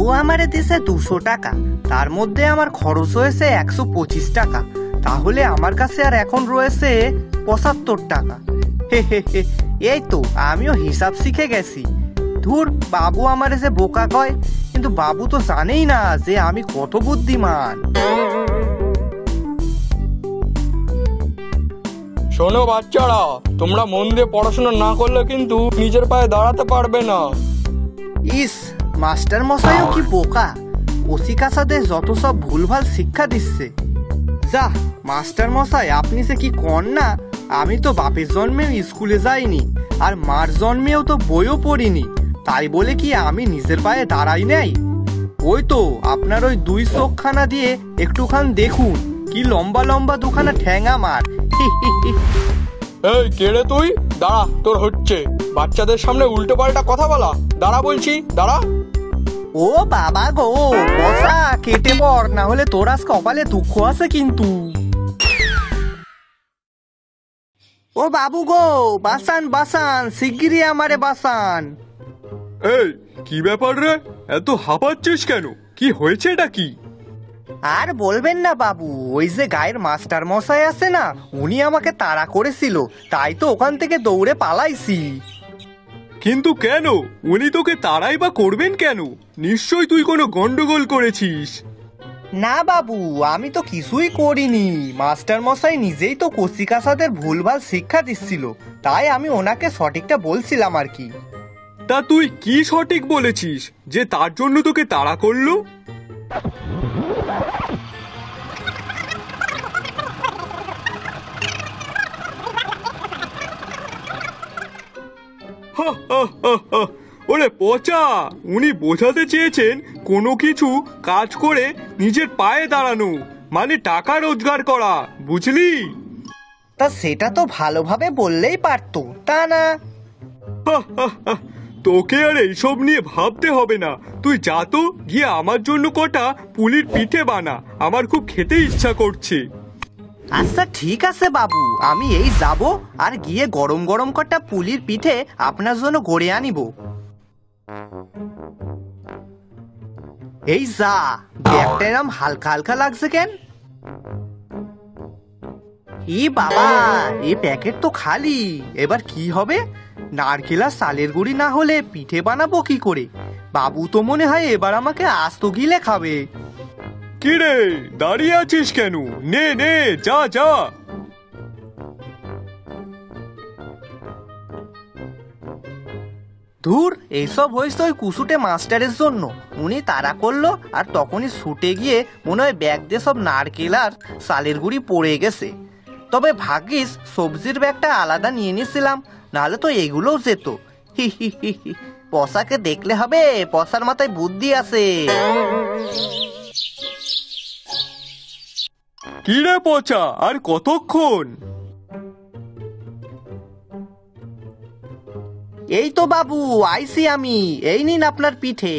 বাবু আমারে দিছে 200 টাকা, তার মধ্যে আমার খরচ হয়েছে 125 টাকা। তাহলে আমার কাছে আর এখন রয়েছে 75 টাকা। হে হে হে, এই তো আমিও হিসাব শিখে গেছি। ধুর, বাবু আমারে যে বোকা কয়, কিন্তু বাবু তো জানেই না যে আমি কত বুদ্ধিমান। শোনো বাচ্চারা, তোমরা মন দিয়ে পড়াশোনা না করলে কিন্তু নিজের পায়ে দাঁড়াতে পারবে না। ইস, মাস্টার মশাইও কি বোকা, কচিকাচাদের যত সব ভুলভাল শিক্ষা দিচ্ছে। যা মাস্টার মশাই, আপনি যে কি কর না। আমি তো বাপের জন্মেও স্কুলে যাইনি, আর মার জন্মেও তো বইও পড়িনি, তাই বলে কি আমি নিজের পায়ে দাঁড়াই নাই? ওই তো আপনার ওই 2 চোখখানা দিয়ে একটুখান দেখুন, কি লম্বা লম্বা দুখানা ঠ্যাং আমার। এই কে রে তুই? দাঁড়া, তোর হচ্ছে। বাচ্চাদের সামনে উল্টো পাল্টা কথা বলা। দাঁড়া বলছি, দাঁড়া। ও বাবা গো, বসা কেটে পড়, না হলে তোর আজ কপালে দুঃখ আছে কিন্তু। ও বাবু গো, বাসান বাসান, শিগগিরই আমারে বাসান। এই কি ব্যাপার রে, এত হাঁপাচ্ছিস কেন? কি হয়েছে, এটা কি? আর বলবেন না বাবু, ওই যে গায়ের মাস্টার মশাই আছে না, উনি আমাকে তাড়া করেছিল, তাই তো ওখান থেকে দৌড়ে পালাইছি। কিন্তু কেন? উনি তোকে তাড়াই বা করবেন কেন? নিশ্চয়ই তুই কোনো গন্ডগোল করেছিস। না বাবু, আমি তো কিছুই করিনি। মাস্টার মশাই নিজেই তো কচিকাচাদের ভুলভাল শিক্ষা দিচ্ছিল, তাই আমি ওনাকে সঠিকটা বলছিলাম আর কি। তা তুই কি সঠিক বলেছিস যে তার জন্য তোকে তাড়া করলো? ওরে পচা, উনি বোঝাতে চেয়েছেন কোনো কিছু কাজ করে নিজের পায়ে দাঁড়ানো মানে টাকা রোজগার করা, বুঝলি? তা সেটা তো ভালোভাবে বললেই পারতো, তা না? তোকে আর এইসব নিয়ে ভাবতে হবে না। তুই যা তো গিয়ে আমার জন্য কটা পুলির পিঠে বানা, আমার খুব খেতে ইচ্ছা করছে। আচ্ছা ঠিক আছে বাবু, আমি এই যাব আর গিয়ে গরম গরম কটা পুলির পিঠে আপনার জন্য গড়ে আনিব। এই যা, ব্যাগটা এরম হালকা হালকা লাগছে কেন? ই বাবা, এই প্যাকেট তো খালি। এবার কি হবে? নারকেল আর চালের গুঁড়ি না হলে পিঠে বানাবো কি করে? বাবু তো মনে হয় এবার আমাকে আস্ত গিলে খাবে। কি রে, দাঁড়িয়ে আছিস কেন? নে নে, যা যা। ধুর, এইসব হয়েছে ওই কুসুটে মাস্টারের জন্য। উনি তাড়া করলো আর তখনই ছুটে গিয়ে মনে হয় ব্যাগ দিয়ে সব নারকেল আর চালের গুঁড়ি পড়ে গেছে। তবে ভাগ্যিস সবজির ব্যাগটা আলাদা নিয়ে নিয়েছিলাম, নাহলে তো এগুলোও যেত। হি হি হি হি, পসাকে দেখলে হবে, পসার মাথায় বুদ্ধি আছে। কি রে পচা, আর কতক্ষণ? এই তো বাবু আইছি আমি, এই নিন আপনার পিঠে।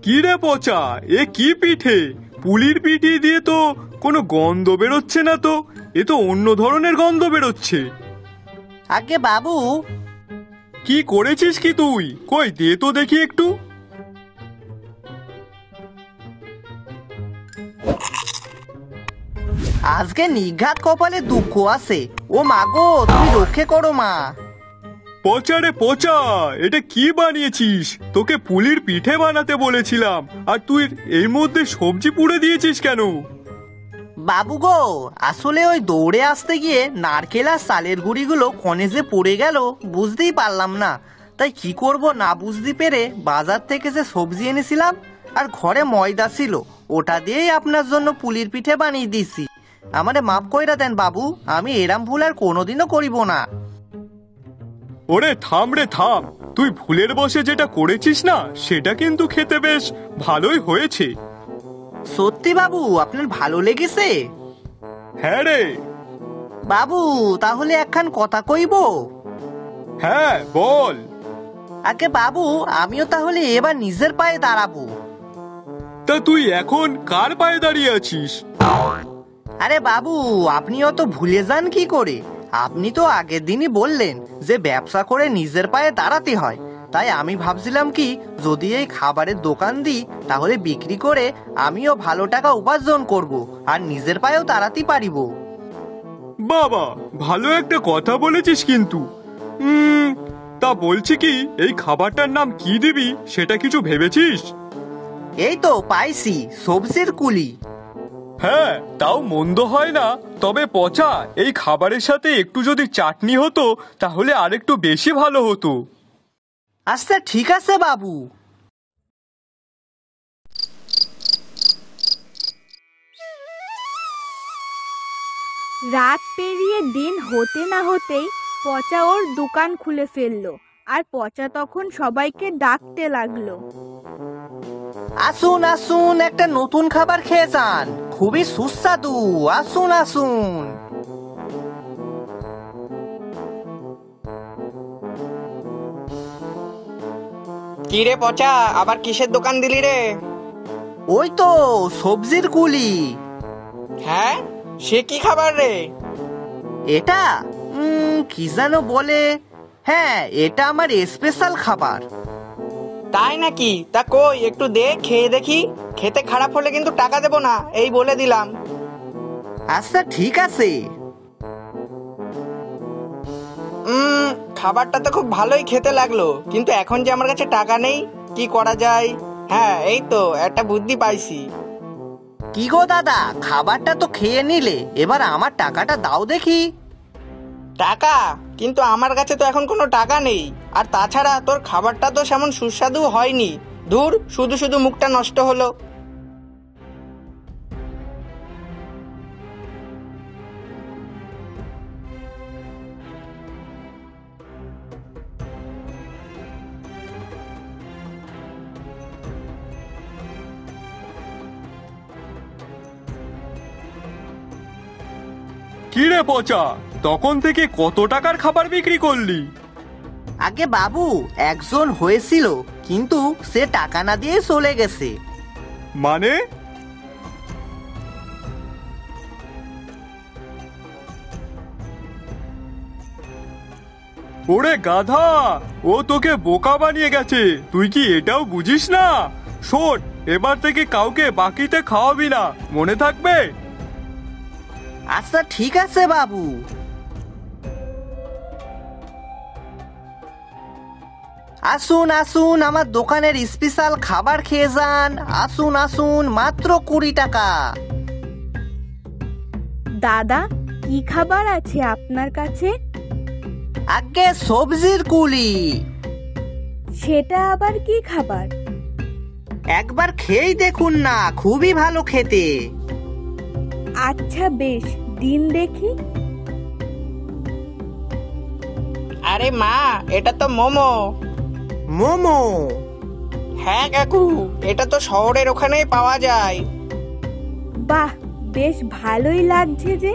কি রে পচা, এ কি পিঠে? পুলির পিঠে দিয়ে তো কোনো গন্ধ বেরোচ্ছে না তো, এ তো অন্য ধরনের গন্ধ বেরোচ্ছে। আগে বাবু, কি করেছিস কি তুই? কই দে তো দেখি একটু। আজকে নিঘাত কপালে দুঃখ আছে। ও মা গো, তুমি রক্ষে করো মা। পচা রে পচা, এটা কি বানিয়েছিস? তোকে পুলির পিঠে বানাতে বলেছিলাম, আর তুই এর মধ্যে সবজি পুড়ে দিয়েছিস কেন? বাবু গো, আসলে ওই দৌড়ে আসতে গিয়ে নারকেল আর চালের গুঁড়িগুলো কনে যে পড়ে গেল বুঝতেই পারলাম না। তাই কি করব না বুঝতে পেরে বাজার থেকে যে সবজি এনেছিলাম আর ঘরে ময়দা ছিল, ওটা দিয়েই আপনার জন্য পুলির পিঠে বানিয়ে দিছি। আমারে মাফ কইরা দেন বাবু, আমি এরাম ভুল আর কোনোদিনও করিব না। ওরে থাম রে থাম, তুই ভুলের বসে যেটা করেছিস না সেটা কিন্তু খেতে বেশ ভালোই হয়েছে। সত্যি বাবু, আপনার ভালো লেগেছে? হ্যাঁ রে। বাবু তাহলে একখান কথা কইব? হ্যাঁ বল। আগে বাবু, আমিও তাহলে এবার নিজের পায়ে দাঁড়াবো। তা তুই এখন কার পায়ে দাঁড়িয়ে আছিস? আরে বাবু, আপনি অত ভুলে যান কি করে? আপনি তো আগের দিনই বললেন যে ব্যবসা করে নিজের পায়ে দাঁড়াতে হয়, তাই আমি ভাবছিলাম কি যদি এই খাবারের দোকান দিই তাহলে বিক্রি করে আমিও ভালো টাকা উপার্জন করব আর নিজের পায়েও দাঁড়াতে পারিব। বাবা, ভালো একটা কথা বলেছিস কিন্তু। তা বলছি কি, এই খাবারটার নাম কি দিবি সেটা কিছু ভেবেছিস? এই তো পাইছি, সবজির কুলি। হ্যাঁ, তাও মন্দ হয় না। তবে পচা, এই খাবারের সাথে একটু যদি চাটনি হতো তাহলে আরেকটু বেশি ভালো হতো। আচ্ছা ঠিক আছে বাবু। রাত পেরিয়ে দিন হতে না হতেই পচা ওর দোকান খুলে ফেললো। আর পচা তখন সবাইকে ডাকতে লাগলো, আসুন আসুন, একটা নতুন খাবার খেয়ে যান, খুবই সুস্বাদু, আসুন আসুন। কি রে পচা, আবার কিসের দোকান দিলি রে? ওই তো সবজির কুলি। হ্যাঁ, সে কি খাবার রে? এটা কি যেন বলে, হ্যাঁ এটা আমার স্পেশাল খাবার। তাই নাকি? তা কই একটু দে, খেয়ে দেখি। খেতে খারাপ হলে কিন্তু টাকা দেবো না, এই বলে দিলাম। আচ্ছা ঠিক আছে। খাবারটা তো খুব ভালোই খেতে লাগলো, কিন্তু এখন যে আমার কাছে টাকা নেই, কি করা যায়? হ্যাঁ, এই তো একটা বুদ্ধি পাইছি। কি গো দাদা, খাবারটা তো খেয়ে নিলে, এবার আমার টাকাটা দাও দেখি। টাকা? কিন্তু আমার কাছে তো এখন কোনো টাকা নেই। আর তাছাড়া তোর খাবারটা তো সেমন সুস্বাদু হয়নি। ধুর, শুধু শুধু মুখটা নষ্ট হলো। কি রে পচা, তখন থেকে কত টাকার খাবার বিক্রি করলি? আগে বাবু, একজন হয়েছিল, কিন্তু সে টাকা না দিয়ে চলে গেছে। মানে? ওরে গাধা, ও তোকে বোকা বানিয়ে গেছে, তুই কি এটাও বুঝিস না? শোন, এবার থেকে কাউকে বাকিতে খাওয়াবি না, মনে থাকবে? আচ্ছা ঠিক আছে বাবু। আসুন আসুন, আমার দোকানের স্পেশাল খাবার খেয়ে যান, আসুন আসুন, মাত্র 20 টাকা। দাদা কি খাবার আছে আপনার কাছে? আগে সবজির কুলি। সেটা আবার কি খাবার? একবার খেয়েই দেখুন না, খুবই ভালো খেতে। আচ্ছা বেশ, দিন দেখি। আরে মা, এটা তো মোমো। মোমো? হ্যাঁ কাকু, এটা তো শহরের ওখানেই পাওয়া যায়। বাহ, বেশ ভালোই লাগছে যে।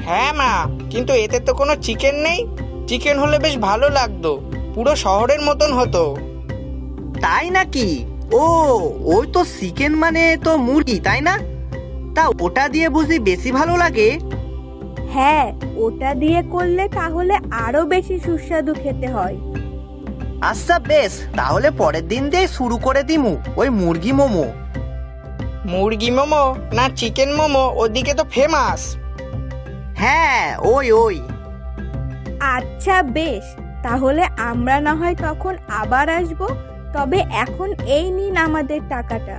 হ্যাঁ মা, কিন্তু এতে তো কোনো চিকেন নেই। চিকেন হলে বেশ ভালো লাগতো, পুরো শহরের মতন হতো। তাই নাকি? ও, ওই তো চিকেন মানে তো মুরগি, তাই না? তা ওটা দিয়ে বুঝি বেশি ভালো লাগে? হ্যাঁ, ওটা দিয়ে করলে তাহলে আরো বেশি সুস্বাদু খেতে হয়। আচ্ছা বেশ, তাহলে পরের দিন দিয়ে শুরু করে দিমু ওই মুরগি মোমো। মুরগি মোমো না চিকেন মোমো ওদিকে তো ফেমাস। হ্যাঁ, ওই ওই। আচ্ছা বেশ, তাহলে আমরা না হয় তখন আবার আসবো। তবে এখন এই নিন আমাদের টাকাটা।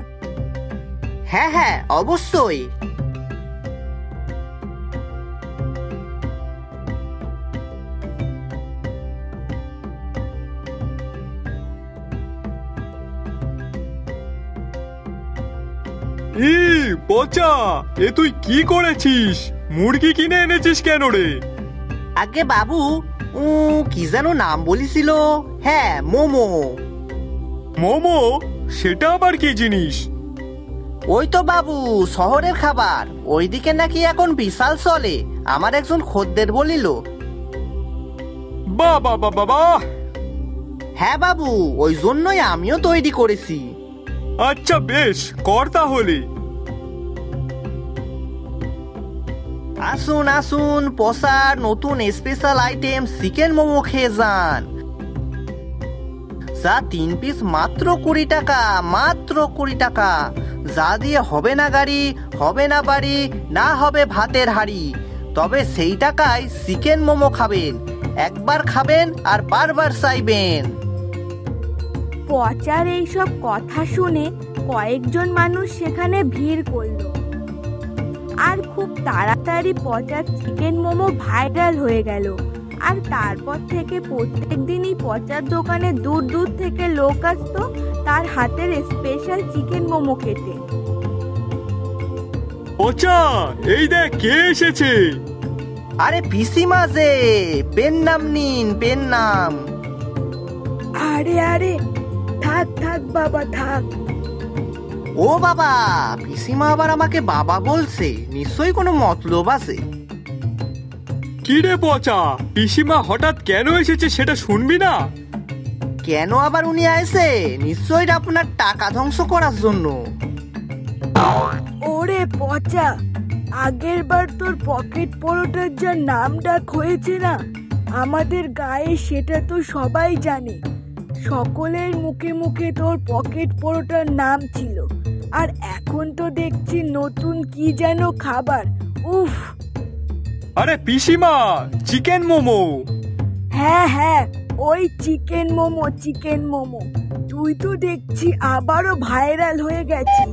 হ্যাঁ হ্যাঁ, অবশ্যই। পচা, এ তুই কি করেছিস? মুরগি কিনে এনেছিস কেন রে? আগে বাবু, কি যেন নাম বলেছিল? হ্যাঁ, মোমো। মোমো? সেটা আবার কি জিনিস? ওই তো বাবু, শহরের খাবার, ওইদিকে নাকি এখন বিশাল চলে, আমার একজন খদ্দের বলিল। বাহ বাহ বাহ বাহ! হ্যাঁ বাবু, ওই জন্যই আমিও তৈরি করেছি। আচ্ছা বেশ, কর তাহলে। আসুন আসুন, পসার নতুন স্পেশাল আইটেম চিকেন মোমো খেয়ে যান। যা 3 পিস মাত্র 20 টাকা, মাত্র 20 টাকা। যা দিয়ে হবে না গাড়ি, হবে না বাড়ি, না হবে ভাতের হাঁড়ি। তবে সেই টাকায় চিকেন মোমো খাবেন, একবার খাবেন আর বারবার চাইবেন। পচার এইসব কথা শুনে কয়েকজন মানুষ সেখানে ভিড় করলো, আর খুব তাড়াতাড়ি পচার চিকেন মোমো ভাইরাল হয়ে গেল। আর তারপর থেকে প্রত্যেক দিনই পচার দোকানে দূর দূর থেকে লোক আসতো তার হাতের স্পেশাল চিকেন মোমো খেতে। পচা, এই দেখ কে এসেছে। আরে পিসিমা যে, পেন নাম নিন, পেন নাম। আরে আরে থাক থাক বাবা থাক। ও বাবা, পিসিমা আবার আমাকে বাবা বলছে, নিশ্চয়ই কোনো মতলব আছে। কি রে পচা, পিসিমা হঠাৎ কেন এসেছে সেটা শুনবি না? কেন আবার উনি আইছে? নিশ্চয়ই আপনার টাকা ধ্বংস করার জন্য। ওরে পচা, আগের বার তোর পকেট পরোটার যা নাম ডাক হয়েছে না আমাদের গায়ে, সেটা তো সবাই জানে। সকলের মুখে মুখে তোর পকেট পরোটার নাম ছিল, আর এখন তো দেখছি নতুন কি যেন খাবার। উফ! আরে পিসিমা, চিকেন মোমো। হ্যাঁ হ্যাঁ, ওই চিকেন মোমো, চিকেন মোমো। তুই তো দেখছি আবারও ভাইরাল হয়ে গেছিস।